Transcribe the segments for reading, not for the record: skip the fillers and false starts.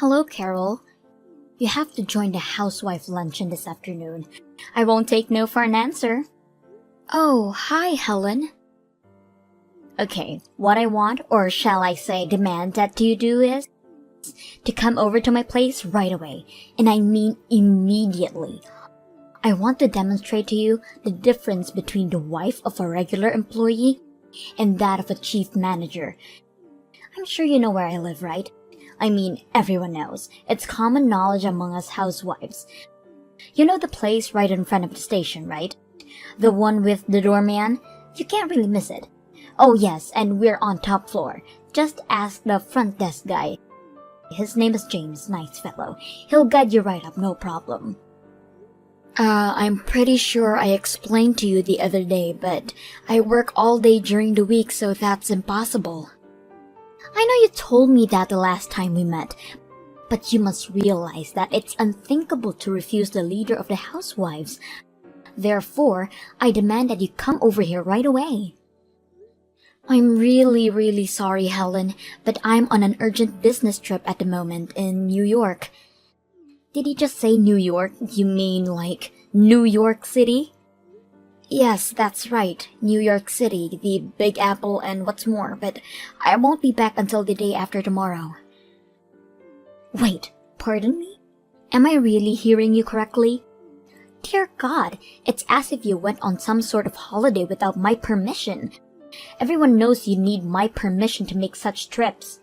Hello, Carol. You have to join the housewife luncheon this afternoon. I won't take no for an answer. Oh, hi, Helen. Okay, what I want, or shall I say demand that you do is to come over to my place right away, and I mean immediately. I want to demonstrate to you the difference between the wife of a regular employee and that of a chief manager. I'm sure you know where I live, right? I mean, everyone knows. It's common knowledge among us housewives. You know the place right in front of the station, right? The one with the doorman? You can't really miss it. Oh yes, and we're on top floor. Just ask the front desk guy. His name is James, nice fellow. He'll guide you right up, no problem. I'm pretty sure I explained to you the other day, but I work all day during the week, so that's impossible. I know you told me that the last time we met, but you must realize that it's unthinkable to refuse the leader of the housewives. Therefore, I demand that you come over here right away. I'm really sorry, Helen, but I'm on an urgent business trip at the moment in New York. Did you just say New York? You mean like New York City? Yes, that's right, New York City, the Big Apple and what's more, but I won't be back until the day after tomorrow. Wait, pardon me? Am I really hearing you correctly? Dear God, it's as if you went on some sort of holiday without my permission. Everyone knows you need my permission to make such trips.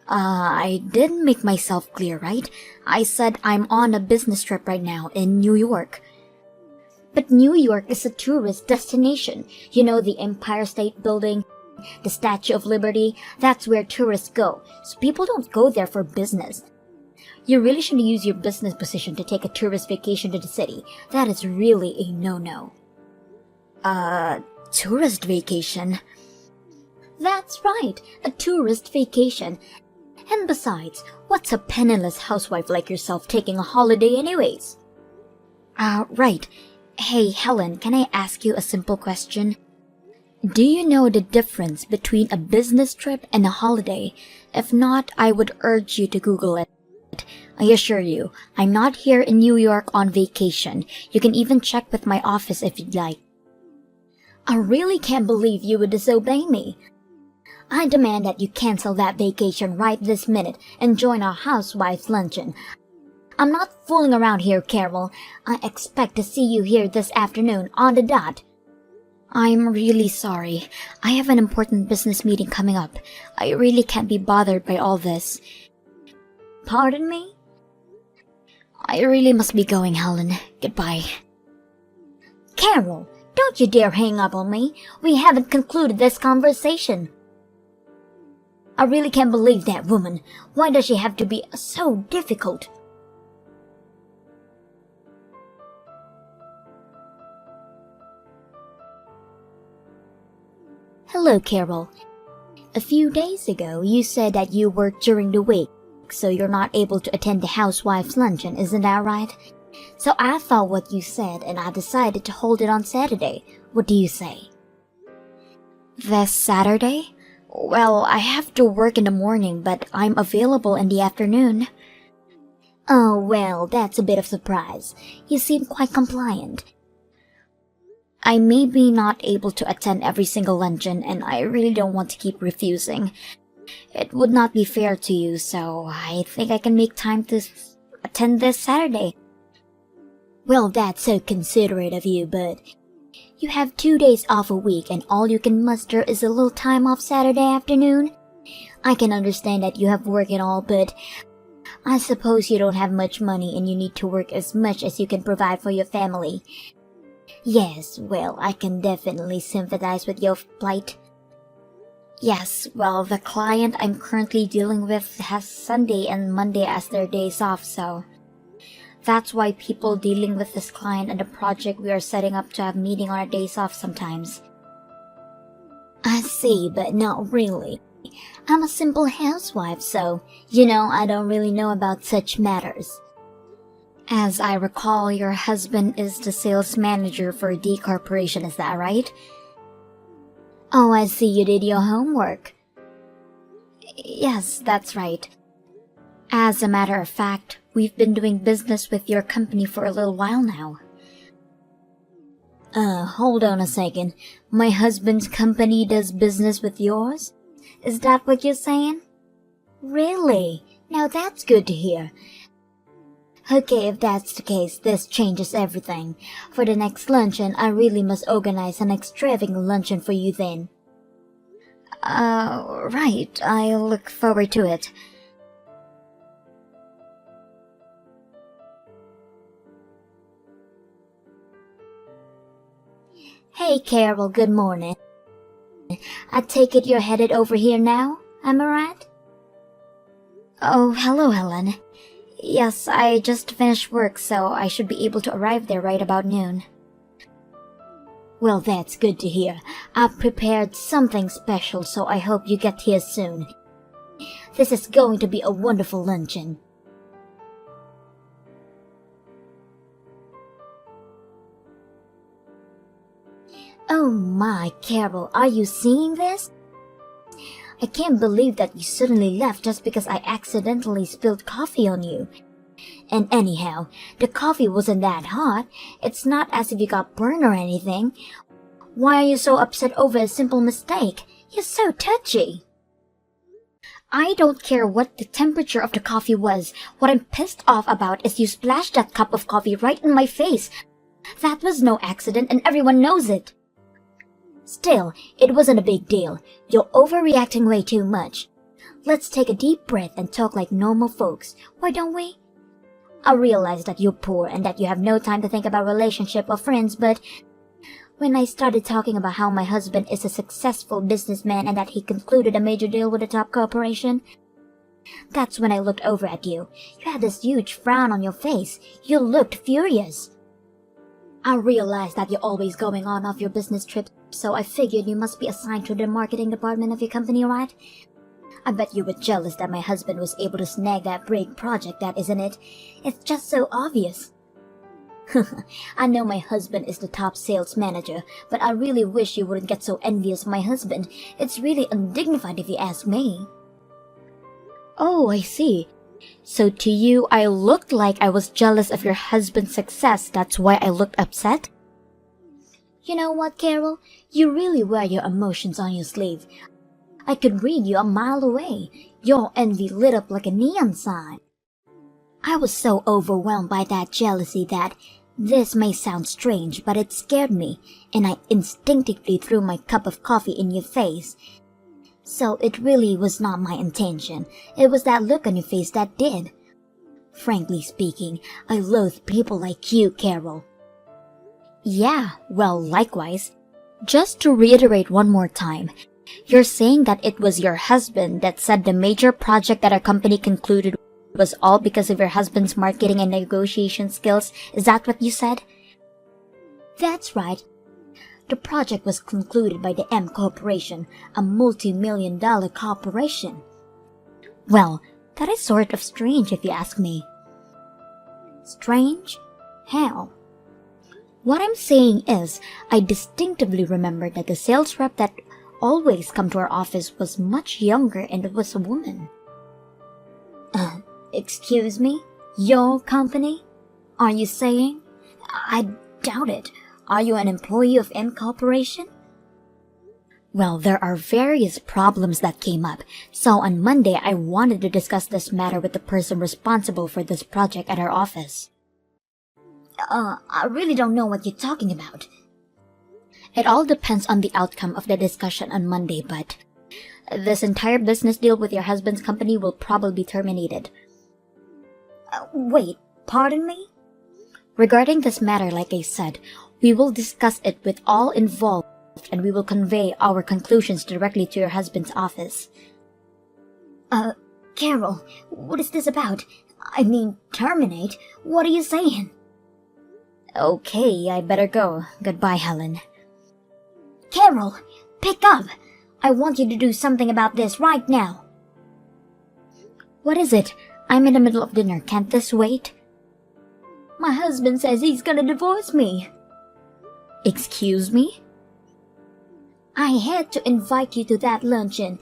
I did make myself clear, right? I said I'm on a business trip right now in New York. But New York is a tourist destination. You know, the Empire State Building, the Statue of Liberty, that's where tourists go. So people don't go there for business. You really shouldn't use your business position to take a tourist vacation to the city. That is really a no-no. Tourist vacation? That's right, a tourist vacation. And besides, what's a penniless housewife like yourself taking a holiday anyways? Right. Hey, Helen, can I ask you a simple question? Do you know the difference between a business trip and a holiday? If not, I would urge you to Google it. I assure you, I'm not here in New York on vacation. You can even check with my office if you'd like. I really can't believe you would disobey me. I demand that you cancel that vacation right this minute and join our housewife's luncheon. I'm not fooling around here, Carol. I expect to see you here this afternoon on the dot. I'm really sorry. I have an important business meeting coming up. I really can't be bothered by all this. Pardon me? I really must be going, Helen. Goodbye. Carol, don't you dare hang up on me. We haven't concluded this conversation. I really can't believe that woman. Why does she have to be so difficult? Hello, Carol. A few days ago, you said that you work during the week, so you're not able to attend the housewife's luncheon, isn't that right? So I thought what you said and I decided to hold it on Saturday. What do you say? This Saturday? Well, I have to work in the morning, but I'm available in the afternoon. Oh, well, that's a bit of surprise. You seem quite compliant. I may be not able to attend every single luncheon, and I really don't want to keep refusing. It would not be fair to you, so I think I can make time to attend this Saturday. Well, that's so considerate of you, but you have 2 days off a week, and all you can muster is a little time off Saturday afternoon? I can understand that you have work and all, but I suppose you don't have much money and you need to work as much as you can provide for your family. Yes, well, I can definitely sympathize with your plight. Yes, well, the client I'm currently dealing with has Sunday and Monday as their days off, so that's why people dealing with this client and the project we are setting up to have meeting on our days off sometimes. I see, but not really. I'm a simple housewife, so, I don't really know about such matters. As I recall, your husband is the sales manager for D Corporation, is that right? Oh, I see you did your homework. Yes, that's right. As a matter of fact, we've been doing business with your company for a little while now. Hold on a second. My husband's company does business with yours? Is that what you're saying? Really? Now that's good to hear. Okay, if that's the case, this changes everything. For the next luncheon, I really must organize an extravagant luncheon for you then. Right. I look forward to it. Hey, Carol, good morning. I take it you're headed over here now, am I right? Oh, hello, Helen. Yes, I just finished work, so I should be able to arrive there right about noon. Well, that's good to hear. I've prepared something special, so I hope you get here soon. This is going to be a wonderful luncheon. Oh my, Carol, are you seeing this? I can't believe that you suddenly left just because I accidentally spilled coffee on you. And anyhow, the coffee wasn't that hot. It's not as if you got burned or anything. Why are you so upset over a simple mistake? You're so touchy. I don't care what the temperature of the coffee was. What I'm pissed off about is you splashed that cup of coffee right in my face. That was no accident and everyone knows it. Still, it wasn't a big deal. You're overreacting way too much. Let's take a deep breath and talk like normal folks. Why don't we? I realize that you're poor and that you have no time to think about relationship or friends, but when I started talking about how my husband is a successful businessman and that he concluded a major deal with a top corporation, that's when I looked over at you. You had this huge frown on your face. You looked furious. I realized that you're always going on off your business trips, so I figured you must be assigned to the marketing department of your company, right? I bet you were jealous that my husband was able to snag that big project, that isn't it? It's just so obvious. I know my husband is the top sales manager, but I really wish you wouldn't get so envious of my husband. It's really undignified if you ask me. Oh, I see. So to you, I looked like I was jealous of your husband's success. That's why I looked upset? You know what, Carol? You really wear your emotions on your sleeve. I could read you a mile away. Your envy lit up like a neon sign. I was so overwhelmed by that jealousy that, this may sound strange, but it scared me, and I instinctively threw my cup of coffee in your face. So it really was not my intention. It was that look on your face that did. Frankly speaking, I loathe people like you, Carol. Yeah, well, likewise. Just to reiterate one more time, you're saying that it was your husband that said the major project that our company concluded was all because of your husband's marketing and negotiation skills? Is that what you said? That's right. The project was concluded by the M Corporation, a multi-million-dollar corporation. Well, that is sort of strange if you ask me. Strange? How? What I'm saying is, I distinctively remember that the sales rep that always come to our office was much younger and it was a woman. Excuse me? Your company? Are you saying? I doubt it. Are you an employee of M Corporation? Well, there are various problems that came up, so on Monday I wanted to discuss this matter with the person responsible for this project at our office. I really don't know what you're talking about. It all depends on the outcome of the discussion on Monday, but this entire business deal with your husband's company will probably be terminated. Wait, pardon me? Regarding this matter, like I said, we will discuss it with all involved and we will convey our conclusions directly to your husband's office. Carol, what is this about? I mean, terminate? What are you saying? Okay, I better go. Goodbye, Helen. Carol, pick up! I want you to do something about this right now. What is it? I'm in the middle of dinner. Can't this wait? My husband says he's gonna divorce me. Excuse me? I had to invite you to that luncheon,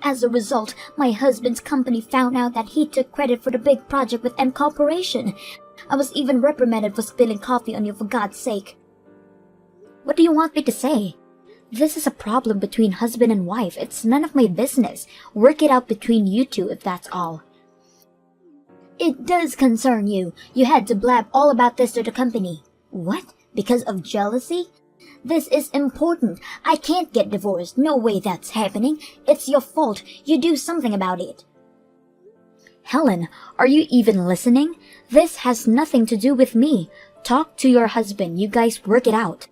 As a result, my husband's company found out that he took credit for the big project with M Corporation. I was even reprimanded for spilling coffee on you, for God's sake. What do you want me to say? This is a problem between husband and wife. It's none of my business. Work it out between you two if that's all. It does concern you. You had to blab all about this to the company. What? Because of jealousy? This is important. I can't get divorced. No way that's happening. It's your fault. You do something about it. Helen, are you even listening? This has nothing to do with me. Talk to your husband. You guys work it out.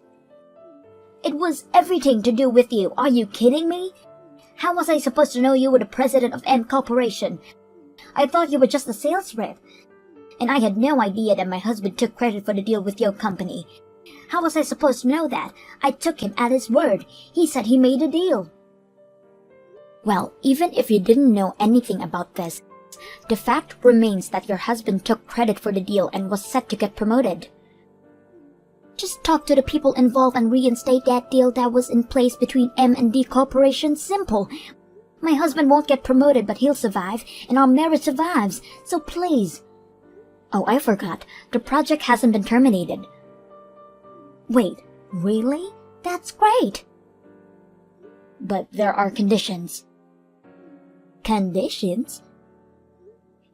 It was everything to do with you. Are you kidding me? How was I supposed to know you were the president of M Corporation? I thought you were just a sales rep. And I had no idea that my husband took credit for the deal with your company. How was I supposed to know that? I took him at his word. He said he made a deal. Well, even if you didn't know anything about this, the fact remains that your husband took credit for the deal and was set to get promoted. Just talk to the people involved and reinstate that deal that was in place between M and D Corporation. Simple. My husband won't get promoted, but he'll survive, and our marriage survives. So please. Oh, I forgot. The project hasn't been terminated. Wait, really? That's great. But there are conditions. Conditions?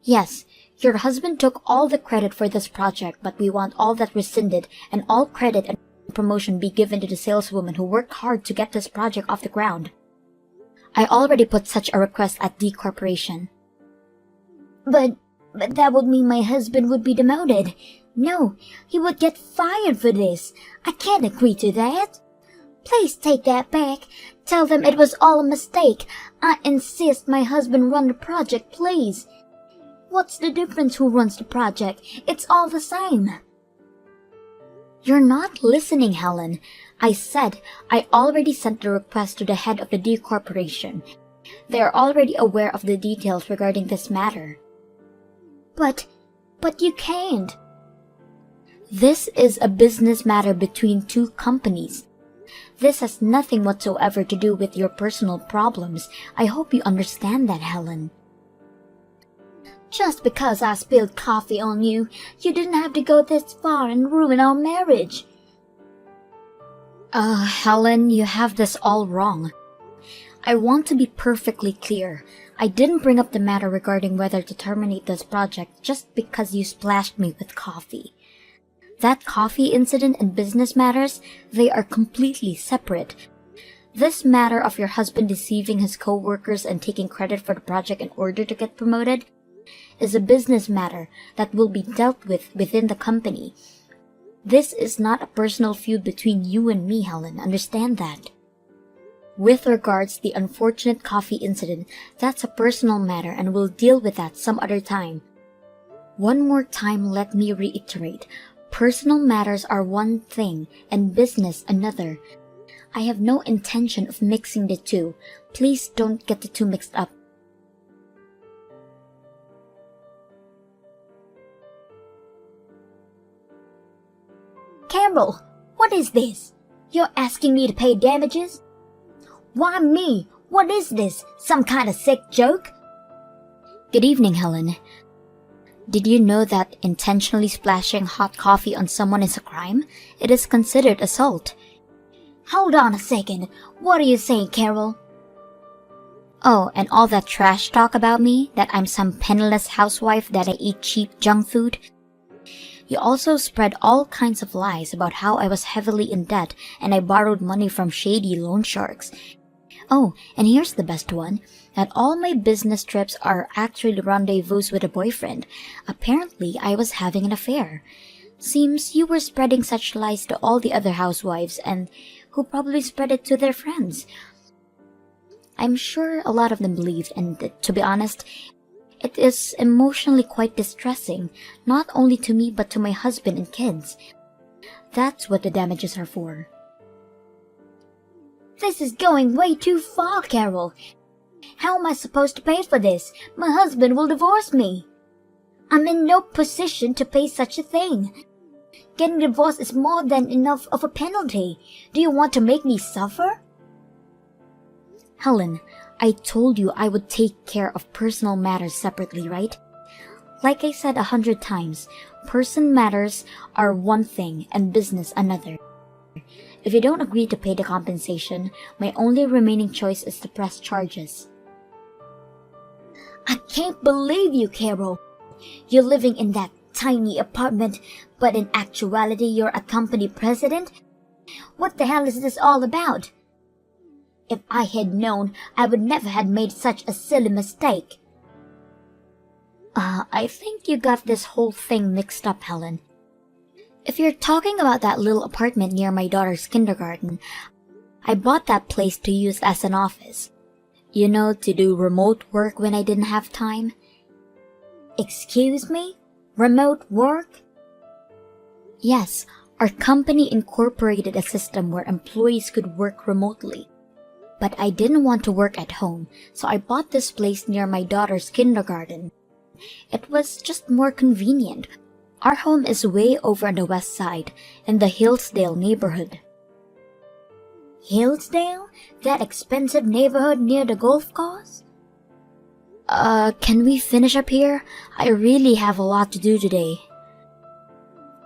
Yes. Your husband took all the credit for this project, but we want all that rescinded and all credit and promotion be given to the saleswoman who worked hard to get this project off the ground. I already put such a request at D Corporation. But that would mean my husband would be demoted. No, he would get fired for this. I can't agree to that. Please take that back. Tell them it was all a mistake. I insist my husband run the project, please. What's the difference who runs the project? It's all the same. You're not listening, Helen. I said I already sent the request to the head of the D Corporation. They are already aware of the details regarding this matter. But you can't. This is a business matter between two companies. This has nothing whatsoever to do with your personal problems. I hope you understand that, Helen. Just because I spilled coffee on you, you didn't have to go this far and ruin our marriage. Helen, you have this all wrong. I want to be perfectly clear. I didn't bring up the matter regarding whether to terminate this project just because you splashed me with coffee. That coffee incident and business matters, they are completely separate. This matter of your husband deceiving his co-workers and taking credit for the project in order to get promoted is a business matter that will be dealt with within the company. This is not a personal feud between you and me, Helen. Understand that. With regards to the unfortunate coffee incident, that's a personal matter and we'll deal with that some other time. One more time, let me reiterate. Personal matters are one thing and business another. I have no intention of mixing the two. Please don't get the two mixed up. Carol, what is this? You're asking me to pay damages? Why me? What is this? Some kind of sick joke? Good evening, Helen. Did you know that intentionally splashing hot coffee on someone is a crime? It is considered assault. Hold on a second. What are you saying, Carol? Oh, and all that trash talk about me, that I'm some penniless housewife, that I eat cheap junk food? You also spread all kinds of lies about how I was heavily in debt and I borrowed money from shady loan sharks. Oh, and here's the best one, that all my business trips are actually rendezvous with a boyfriend. Apparently, I was having an affair. Seems you were spreading such lies to all the other housewives and who probably spread it to their friends. I'm sure a lot of them believed, and to be honest, it is emotionally quite distressing, not only to me but to my husband and kids. That's what the damages are for. This is going way too far, Carol. How am I supposed to pay for this? My husband will divorce me. I'm in no position to pay such a thing. Getting divorced is more than enough of a penalty. Do you want to make me suffer? Helen, I told you I would take care of personal matters separately, right? Like I said 100 times, person matters are one thing and business another. If you don't agree to pay the compensation, my only remaining choice is to press charges. I can't believe you, Carol. You're living in that tiny apartment, but in actuality you're a company president? What the hell is this all about? If I had known, I would never have made such a silly mistake. I think you got this whole thing mixed up, Helen. If you're talking about that little apartment near my daughter's kindergarten, I bought that place to use as an office. You know, to do remote work when I didn't have time. Excuse me? Remote work? Yes, our company incorporated a system where employees could work remotely. But I didn't want to work at home, so I bought this place near my daughter's kindergarten. It was just more convenient. Our home is way over on the west side, in the Hillsdale neighborhood. Hillsdale? That expensive neighborhood near the golf course? Can we finish up here? I really have a lot to do today.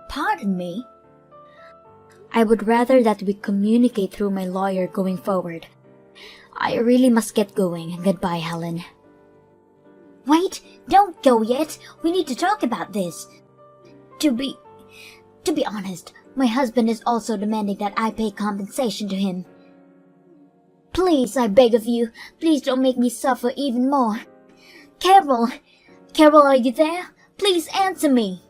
Pardon me? I would rather that we communicate through my lawyer going forward. I really must get going. Goodbye, Helen. Wait, don't go yet. We need to talk about this. To be honest, my husband is also demanding that I pay compensation to him. Please, I beg of you, please don't make me suffer even more. Carol! Carol, are you there? Please answer me.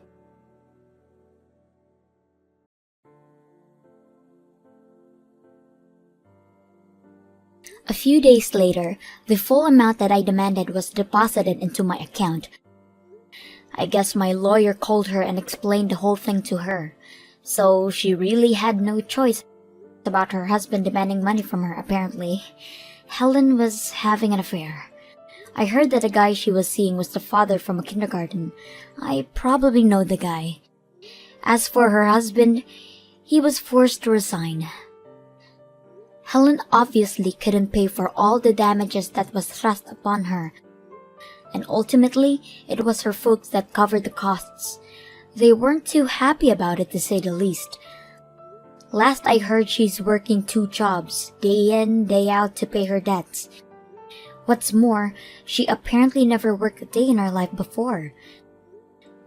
A few days later, the full amount that I demanded was deposited into my account. I guess my lawyer called her and explained the whole thing to her, so she really had no choice about her husband demanding money from her, apparently. Helen was having an affair. I heard that the guy she was seeing was the father from a kindergarten. I probably know the guy. As for her husband, he was forced to resign. Helen obviously couldn't pay for all the damages that was thrust upon her, and ultimately, it was her folks that covered the costs. They weren't too happy about it, to say the least. Last I heard, she's working 2 jobs, day in, day out, to pay her debts. What's more, she apparently never worked a day in her life before.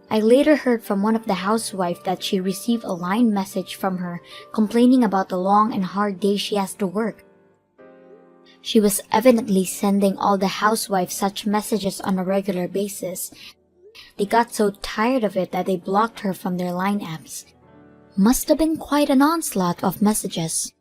I later heard from one of the housewives that she received a line message from her complaining about the long and hard days she has to work. She was evidently sending all the housewives such messages on a regular basis. They got so tired of it that they blocked her from their line apps. Must have been quite an onslaught of messages.